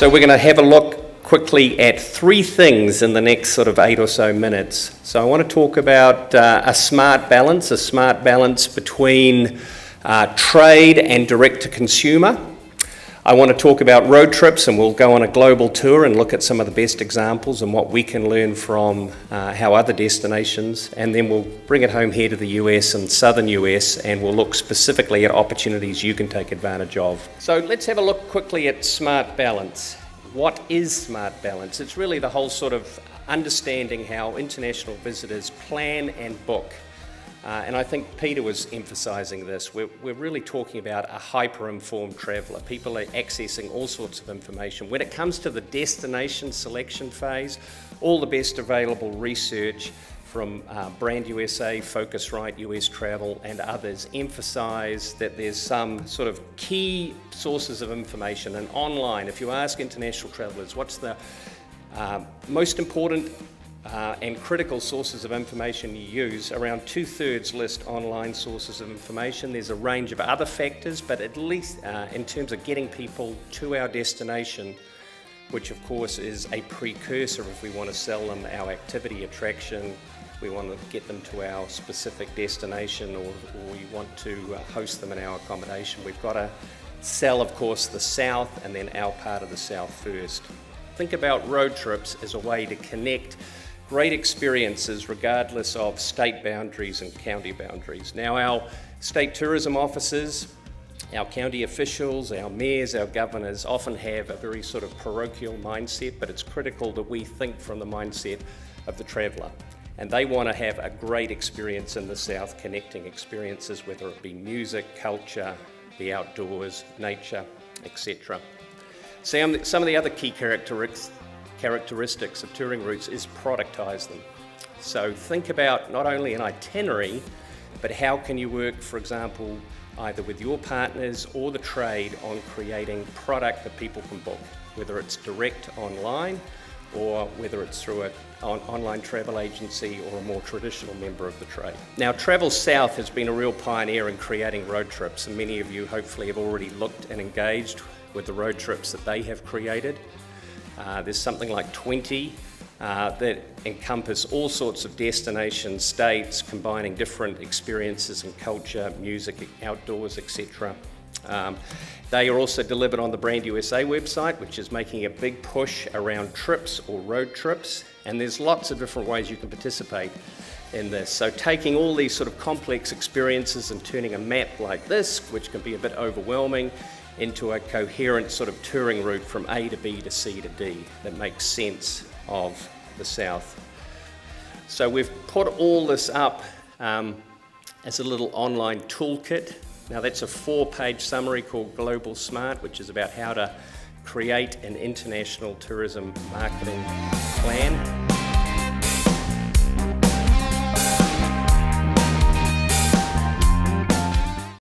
So we're going to have a look quickly at three things in the next sort of 8 or so minutes. So I want to talk about a smart balance between trade and direct to consumer. I want to talk about road trips, and we'll go on a global tour and look at some of the best examples and what we can learn from how other destinations, and then we'll bring it home here to the US and southern US, and we'll look specifically at opportunities you can take advantage of. So let's have a look quickly at smart balance. What is smart balance? It's really the whole sort of understanding how international visitors plan and book. And I think Peter was emphasising this. We're really talking about a hyper-informed traveller. People are accessing all sorts of information. When it comes to the destination selection phase, all the best available research from Brand USA, Focusrite, US Travel and others emphasise that there's some sort of key sources of information. And online, if you ask international travellers, what's the most important and critical sources of information you use, around 2/3 list online sources of information. There's a range of other factors, but at least in terms of getting people to our destination, which of course is a precursor if we want to sell them our activity attraction, we want to get them to our specific destination, or we want to host them in our accommodation. We've got to sell, of course, the south and then our part of the south first. Think about road trips as a way to connect great experiences regardless of state boundaries and county boundaries. Now, our state tourism officers, our county officials, our mayors, our governors often have a very sort of parochial mindset, but it's critical that we think from the mindset of the traveller. And they want to have a great experience in the south, connecting experiences, whether it be music, culture, the outdoors, nature, etc. Some of the other key characteristics of touring routes is productize them. So think about not only an itinerary, but how can you work, for example, either with your partners or the trade on creating product that people can book, whether it's direct online or whether it's through an online travel agency or a more traditional member of the trade. Now, Travel South has been a real pioneer in creating road trips, and many of you hopefully have already looked and engaged with the road trips that they have created. There's something like 20 that encompass all sorts of destinations, states, combining different experiences and culture, music, outdoors, etc. They are also delivered on the Brand USA website, which is making a big push around trips or road trips, and there's lots of different ways you can participate in this. So taking all these sort of complex experiences and turning a map like this, which can be a bit overwhelming, into a coherent sort of touring route from A to B to C to D that makes sense of the south. So we've put all this up as a little online toolkit. Now that's a 4-page summary called Global Smart, which is about how to create an international tourism marketing plan.